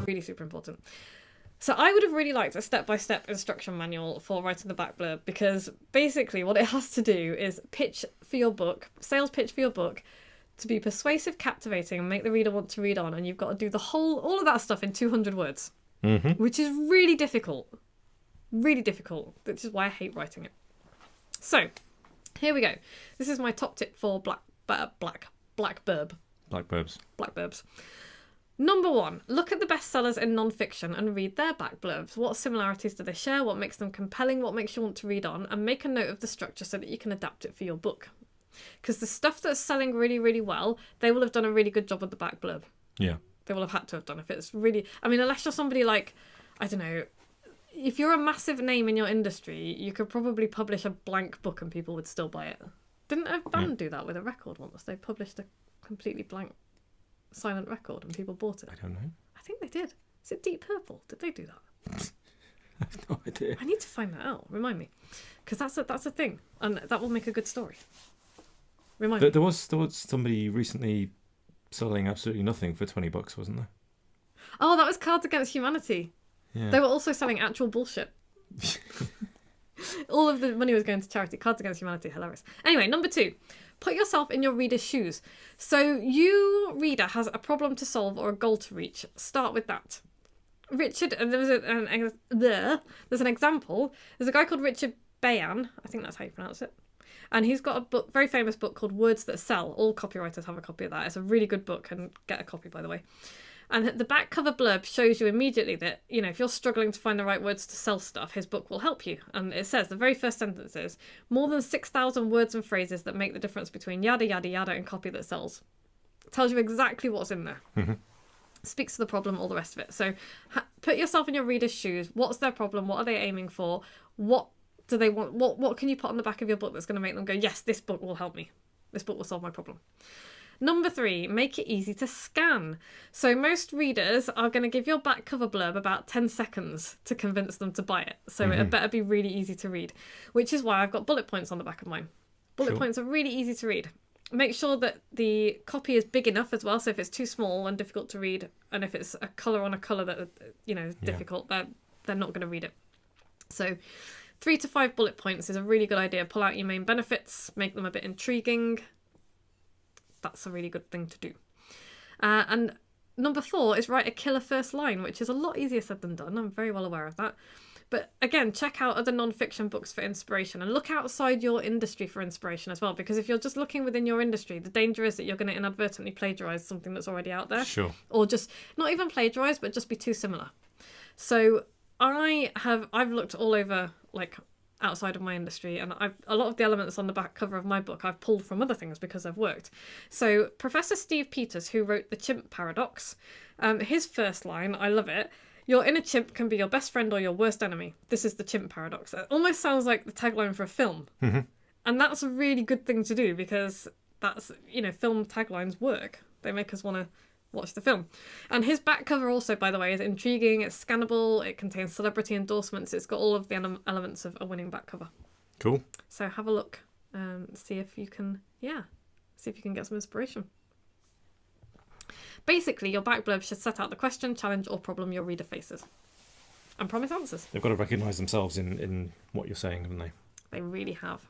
Really super important. So I would have really liked a step-by-step instruction manual for writing the back blurb, because basically what it has to do is pitch for your book, sales pitch for your book, to be persuasive, captivating, and make the reader want to read on. And you've got to do all of that stuff in 200 words, which is really difficult. Really difficult, which is why I hate writing it. So, here we go. This is my top tip for black blurb. Black burbs. Black burbs. Number 1, look at the bestsellers in non-fiction and read their back blurbs. What similarities do they share? What makes them compelling? What makes you want to read on? And make a note of the structure so that you can adapt it for your book. Because the stuff that's selling really, really well, they will have done a really good job with the back blurb. Yeah. They will have had to have done. If it's really... I mean, unless you're somebody like, I don't know, if you're a massive name in your industry, you could probably publish a blank book and people would still buy it. Didn't a band do that with a record once? They published a completely blank silent record and people bought it. I don't know. I think they did. Is it Deep Purple? Did they do that? I have no idea. I need to find that out. Remind me. Because that's a thing. And that will make a good story. Remind me. There was somebody recently selling absolutely nothing for $20, wasn't there? Oh, that was Cards Against Humanity. Yeah. They were also selling actual bullshit. All of the money was going to charity. Cards Against Humanity, hilarious. Anyway, number 2. Put yourself in your reader's shoes. So you, reader, has a problem to solve or a goal to reach. Start with that. Richard, and there's an example. There's a guy called Richard Bayan. I think that's how you pronounce it. And he's got a book, very famous book called Words That Sell. All copywriters have a copy of that. It's a really good book, and get a copy, by the way. And the back cover blurb shows you immediately that, you know, if you're struggling to find the right words to sell stuff, his book will help you. And it says, the very first sentence is, more than 6,000 words and phrases that make the difference between yada, yada, yada and copy that sells. It tells you exactly what's in there. Mm-hmm. Speaks to the problem, all the rest of it. So put yourself in your reader's shoes. What's their problem? What are they aiming for? What do they want? What can you put on the back of your book that's going to make them go, yes, this book will help me. This book will solve my problem. Number 3, make it easy to scan. So most readers are going to give your back cover blurb about 10 seconds to convince them to buy it. So it better be really easy to read, which is why I've got bullet points on the back of mine. Bullet points are really easy to read. Make sure that the copy is big enough as well. So if it's too small and difficult to read, and if it's a colour on a colour that, you know, is difficult, they're not going to read it. So 3 to 5 bullet points is a really good idea. Pull out your main benefits, make them a bit intriguing. That's a really good thing to do. And number 4 is write a killer first line, which is a lot easier said than done. I'm very well aware of that. But again, check out other non-fiction books for inspiration and look outside your industry for inspiration as well. Because if you're just looking within your industry, the danger is that you're going to inadvertently plagiarise something that's already out there. Sure. Or just not even plagiarise, but just be too similar. So I've looked all over, like, outside of my industry, and a lot of the elements on the back cover of my book I've pulled from other things because they've worked. So Professor Steve Peters, who wrote The Chimp Paradox, his first line, I love it. Your inner chimp can be your best friend or your worst enemy. This is the chimp paradox. It almost sounds like the tagline for a film. Mm-hmm. And that's a really good thing to do because that's, you know, film taglines work. They make us want to watch the film. And his back cover also, by the way, is intriguing. It's scannable. It contains celebrity endorsements. It's got all of the elements of a winning back cover. Cool. So have a look. See if you can get some inspiration. Basically, your back blurb should set out the question, challenge, or problem your reader faces. And promise answers. They've got to recognise themselves in what you're saying, haven't they? They really have.